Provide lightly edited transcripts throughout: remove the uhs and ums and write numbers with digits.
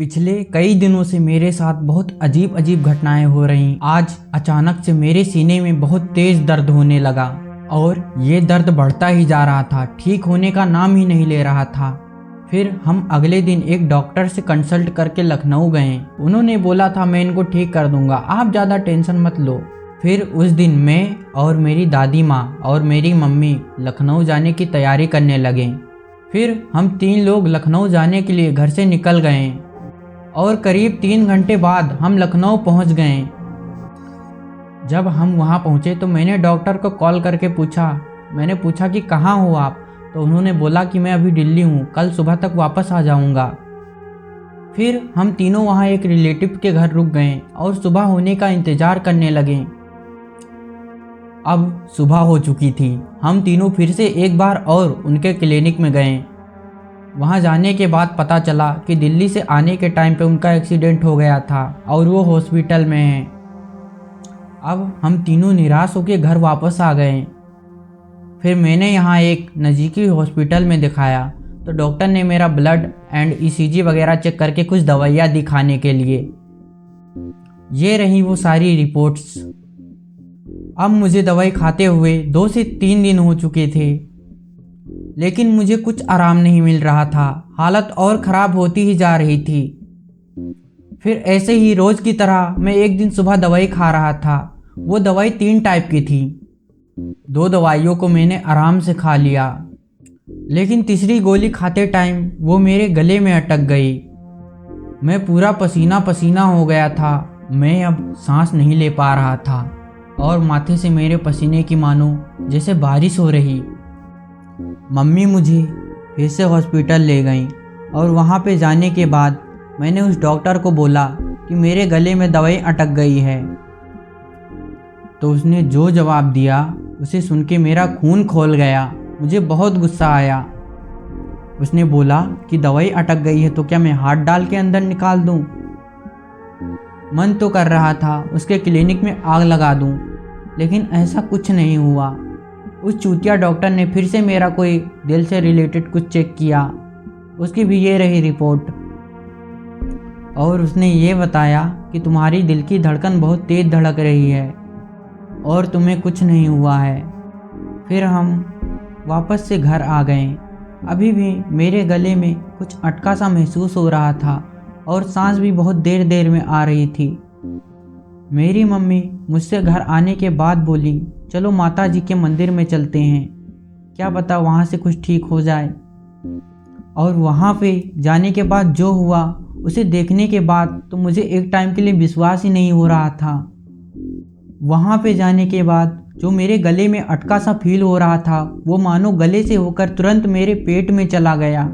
पिछले कई दिनों से मेरे साथ बहुत अजीब अजीब घटनाएं हो रही। आज अचानक से मेरे सीने में बहुत तेज दर्द होने लगा और ये दर्द बढ़ता ही जा रहा था, ठीक होने का नाम ही नहीं ले रहा था। फिर हम अगले दिन एक डॉक्टर से कंसल्ट करके लखनऊ गए। उन्होंने बोला था मैं इनको ठीक कर दूंगा, आप ज़्यादा टेंशन मत लो। फिर उस दिन मैं और मेरी दादी माँ और मेरी मम्मी लखनऊ जाने की तैयारी करने लगे। फिर हम 3 लोग लखनऊ जाने के लिए घर से निकल गए और करीब 3 घंटे बाद हम लखनऊ पहुंच गए। जब हम वहां पहुंचे तो मैंने डॉक्टर को कॉल करके मैंने पूछा कि कहाँ हो आप। तो उन्होंने बोला कि मैं अभी दिल्ली हूँ, कल सुबह तक वापस आ जाऊँगा। फिर हम तीनों वहाँ एक रिलेटिव के घर रुक गए और सुबह होने का इंतज़ार करने लगे। अब सुबह हो चुकी थी। हम तीनों फिर से एक बार और उनके क्लिनिक में गए। वहाँ जाने के बाद पता चला कि दिल्ली से आने के टाइम पे उनका एक्सीडेंट हो गया था और वो हॉस्पिटल में हैं। अब हम तीनों निराश होकर घर वापस आ गए। फिर मैंने यहाँ एक नज़दीकी हॉस्पिटल में दिखाया तो डॉक्टर ने मेरा ब्लड एंड ईसीजी वगैरह चेक करके कुछ दवाइयाँ दिखाने के लिए। ये रही वो सारी रिपोर्ट्स। अब मुझे दवाई खाते हुए 2 से 3 दिन हो चुके थे, लेकिन मुझे कुछ आराम नहीं मिल रहा था। हालत और ख़राब होती ही जा रही थी। फिर ऐसे ही रोज़ की तरह मैं एक दिन सुबह दवाई खा रहा था। वो दवाई 3 टाइप की थी। 2 दवाइयों को मैंने आराम से खा लिया, लेकिन तीसरी गोली खाते टाइम वो मेरे गले में अटक गई। मैं पूरा पसीना पसीना हो गया था। मैं अब सांस नहीं ले पा रहा था और माथे से मेरे पसीने की मानो जैसे बारिश हो रही। मम्मी मुझे फिर से हॉस्पिटल ले गईं और वहाँ पे जाने के बाद मैंने उस डॉक्टर को बोला कि मेरे गले में दवाई अटक गई है। तो उसने जो जवाब दिया उसे सुन के मेरा खून खौल गया। मुझे बहुत गुस्सा आया। उसने बोला कि दवाई अटक गई है तो क्या मैं हाथ डाल के अंदर निकाल दूँ। मन तो कर रहा था उसके क्लिनिक में आग लगा दूँ, लेकिन ऐसा कुछ नहीं हुआ। उस चूतिया डॉक्टर ने फिर से मेरा कोई दिल से रिलेटेड कुछ चेक किया। उसकी भी ये रही रिपोर्ट और उसने ये बताया कि तुम्हारी दिल की धड़कन बहुत तेज़ धड़क रही है और तुम्हें कुछ नहीं हुआ है। फिर हम वापस से घर आ गए। अभी भी मेरे गले में कुछ अटका सा महसूस हो रहा था और सांस भी बहुत देर देर में आ रही थी। मेरी मम्मी मुझसे घर आने के बाद बोली, चलो माता जी के मंदिर में चलते हैं, क्या पता वहाँ से कुछ ठीक हो जाए। और वहाँ पे जाने के बाद जो हुआ उसे देखने के बाद तो मुझे एक टाइम के लिए विश्वास ही नहीं हो रहा था। वहाँ पे जाने के बाद जो मेरे गले में अटका सा फील हो रहा था वो मानो गले से होकर तुरंत मेरे पेट में चला गया।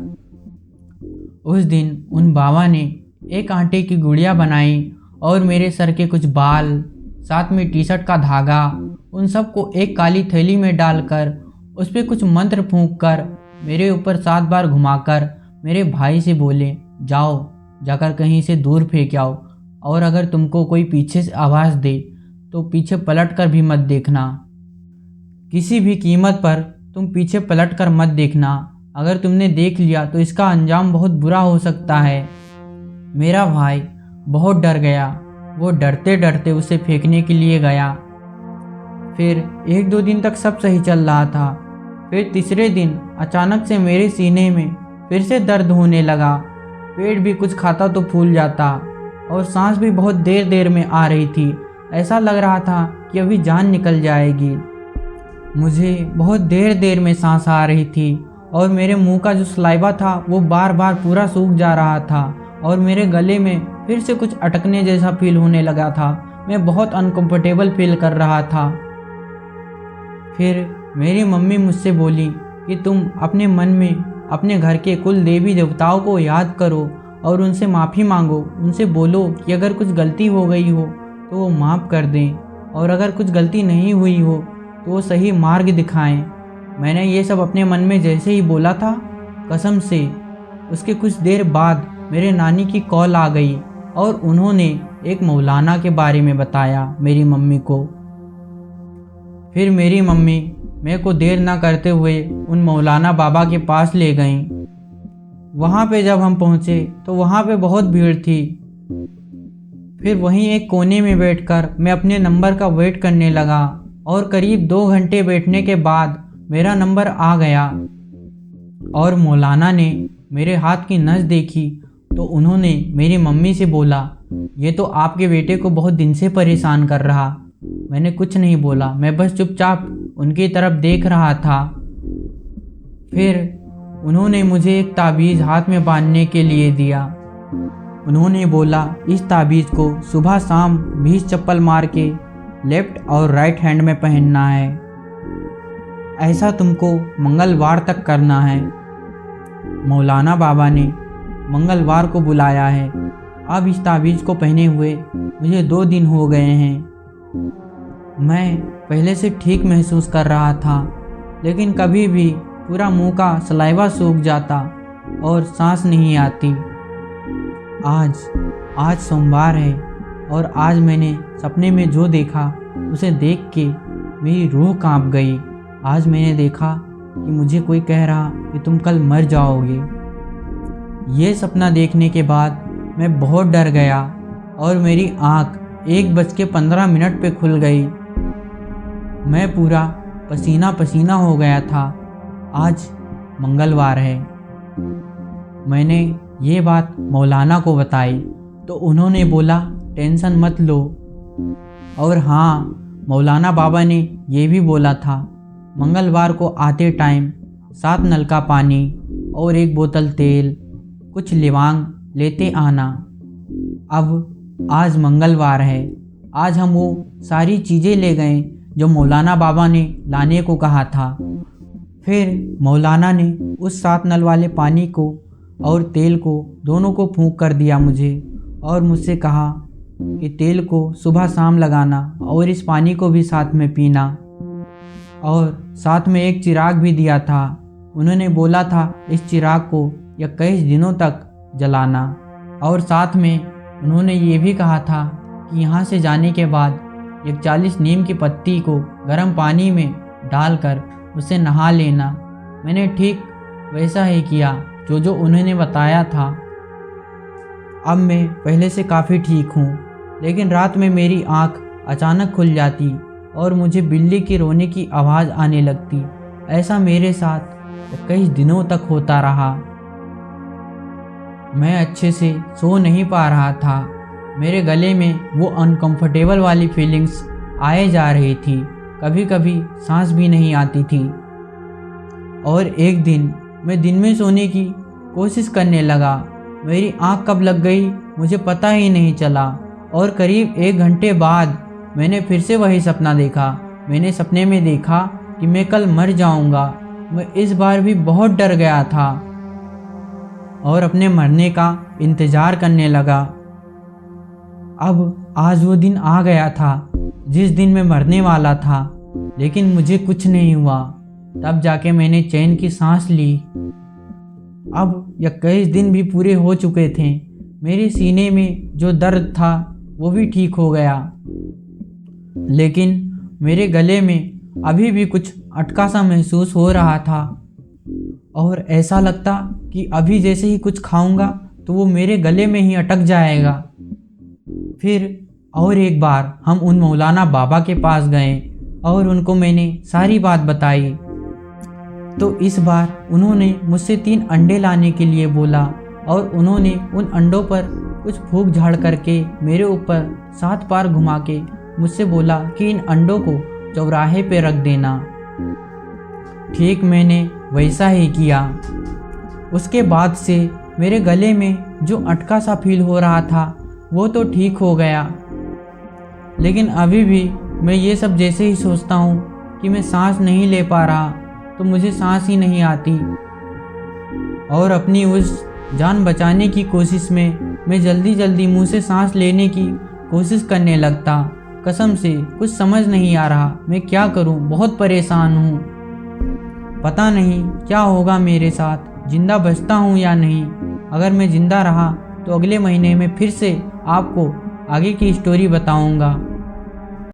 उस दिन उन बाबा ने एक आटे की गुड़िया बनाई और मेरे सर के कुछ बाल, साथ में टी शर्ट का धागा, उन सबको एक काली थैली में डालकर उस पर कुछ मंत्र फूंक कर मेरे ऊपर 7 बार घुमाकर मेरे भाई से बोले, जाओ जाकर कहीं से दूर फेंक आओ और अगर तुमको कोई पीछे से आवाज़ दे तो पीछे पलट कर भी मत देखना। किसी भी कीमत पर तुम पीछे पलट कर मत देखना। अगर तुमने देख लिया तो इसका अंजाम बहुत बुरा हो सकता है। मेरा भाई बहुत डर गया। वो डरते डरते उसे फेंकने के लिए गया। फिर 1-2 दिन तक सब सही चल रहा था। फिर तीसरे दिन अचानक से मेरे सीने में फिर से दर्द होने लगा। पेट भी कुछ खाता तो फूल जाता और सांस भी बहुत देर देर में आ रही थी। ऐसा लग रहा था कि अभी जान निकल जाएगी। मुझे बहुत देर देर में सांस आ रही थी और मेरे मुंह का जो सलाइवा था वो बार बार पूरा सूख जा रहा था और मेरे गले में फिर से कुछ अटकने जैसा फील होने लगा था। मैं बहुत अनकंफर्टेबल फील कर रहा था। फिर मेरी मम्मी मुझसे बोली कि तुम अपने मन में अपने घर के कुल देवी देवताओं को याद करो और उनसे माफ़ी मांगो। उनसे बोलो कि अगर कुछ गलती हो गई हो तो वो माफ़ कर दें और अगर कुछ गलती नहीं हुई हो तो वो सही मार्ग दिखाएं। मैंने ये सब अपने मन में जैसे ही बोला था, कसम से उसके कुछ देर बाद मेरे नानी की कॉल आ गई और उन्होंने एक मौलाना के बारे में बताया मेरी मम्मी को। फिर मेरी मम्मी मेरे को देर ना करते हुए उन मौलाना बाबा के पास ले गईं। वहाँ पे जब हम पहुँचे तो वहाँ पे बहुत भीड़ थी। फिर वहीं एक कोने में बैठकर मैं अपने नंबर का वेट करने लगा और करीब 2 घंटे बैठने के बाद मेरा नंबर आ गया और मौलाना ने मेरे हाथ की नस देखी तो उन्होंने मेरी मम्मी से बोला, ये तो आपके बेटे को बहुत दिन से परेशान कर रहा। मैंने कुछ नहीं बोला, मैं बस चुपचाप उनकी तरफ देख रहा था। फिर उन्होंने मुझे एक ताबीज़ हाथ में बांधने के लिए दिया। उन्होंने बोला, इस ताबीज़ को सुबह शाम 20 चप्पल मार के लेफ्ट और राइट हैंड में पहनना है। ऐसा तुमको मंगलवार तक करना है। मौलाना बाबा ने मंगलवार को बुलाया है। अब इस ताबीज़ को पहने हुए मुझे 2 दिन हो गए हैं। मैं पहले से ठीक महसूस कर रहा था, लेकिन कभी भी पूरा मुंह का सलाइवा सूख जाता और सांस नहीं आती। आज सोमवार है और आज मैंने सपने में जो देखा उसे देख के मेरी रूह कांप गई। आज मैंने देखा कि मुझे कोई कह रहा कि तुम कल मर जाओगे। ये सपना देखने के बाद मैं बहुत डर गया और मेरी आँख 1:15 पे खुल गई। मैं पूरा पसीना पसीना हो गया था। आज मंगलवार है। मैंने ये बात मौलाना को बताई तो उन्होंने बोला, टेंशन मत लो। और हाँ, मौलाना बाबा ने ये भी बोला था, मंगलवार को आते टाइम 7 नल का पानी और 1 बोतल तेल, कुछ लिवांग लेते आना। अब आज मंगलवार है। आज हम वो सारी चीज़ें ले गए जो मौलाना बाबा ने लाने को कहा था। फिर मौलाना ने उस 7 नल वाले पानी को और तेल को दोनों को फूंक कर दिया मुझे और मुझसे कहा कि तेल को सुबह शाम लगाना और इस पानी को भी साथ में पीना। और साथ में एक चिराग भी दिया था। उन्होंने बोला था इस चिराग को 21 दिनों तक जलाना। और साथ में उन्होंने ये भी कहा था कि यहाँ से जाने के बाद 41 नीम की पत्ती को गर्म पानी में डालकर उसे नहा लेना। मैंने ठीक वैसा ही किया जो उन्होंने बताया था। अब मैं पहले से काफ़ी ठीक हूँ, लेकिन रात में मेरी आँख अचानक खुल जाती और मुझे बिल्ली की रोने की आवाज़ आने लगती। ऐसा मेरे साथ कई दिनों तक होता रहा। मैं अच्छे से सो नहीं पा रहा था। मेरे गले में वो अनकंफर्टेबल वाली फीलिंग्स आए जा रही थी। कभी कभी सांस भी नहीं आती थी। और एक दिन मैं दिन में सोने की कोशिश करने लगा। मेरी आँख कब लग गई मुझे पता ही नहीं चला। और करीब 1 घंटे बाद मैंने फिर से वही सपना देखा। मैंने सपने में देखा कि मैं कल मर जाऊंगा। मैं इस बार भी बहुत डर गया था और अपने मरने का इंतज़ार करने लगा। अब आज वो दिन आ गया था जिस दिन मैं मरने वाला था, लेकिन मुझे कुछ नहीं हुआ। तब जाके मैंने चैन की सांस ली। अब 21 दिन भी पूरे हो चुके थे। मेरे सीने में जो दर्द था वो भी ठीक हो गया, लेकिन मेरे गले में अभी भी कुछ अटका सा महसूस हो रहा था और ऐसा लगता कि अभी जैसे ही कुछ खाऊंगा तो वो मेरे गले में ही अटक जाएगा। फिर और एक बार हम उन मौलाना बाबा के पास गए और उनको मैंने सारी बात बताई। तो इस बार उन्होंने मुझसे 3 अंडे लाने के लिए बोला और उन्होंने उन अंडों पर कुछ फूंक झाड़ करके मेरे ऊपर 7 बार घुमा के मुझसे बोला कि इन अंडों को चौराहे पे रख देना। ठीक मैंने वैसा ही किया। उसके बाद से मेरे गले में जो अटका सा फील हो रहा था वो तो ठीक हो गया, लेकिन अभी भी मैं ये सब जैसे ही सोचता हूँ कि मैं सांस नहीं ले पा रहा तो मुझे सांस ही नहीं आती। और अपनी उस जान बचाने की कोशिश में मैं जल्दी जल्दी मुंह से सांस लेने की कोशिश करने लगता। कसम से कुछ समझ नहीं आ रहा मैं क्या करूं। बहुत परेशान हूं। पता नहीं क्या होगा मेरे साथ, जिंदा बचता हूं या नहीं। अगर मैं जिंदा रहा तो अगले महीने में फिर से आपको आगे की स्टोरी बताऊंगा।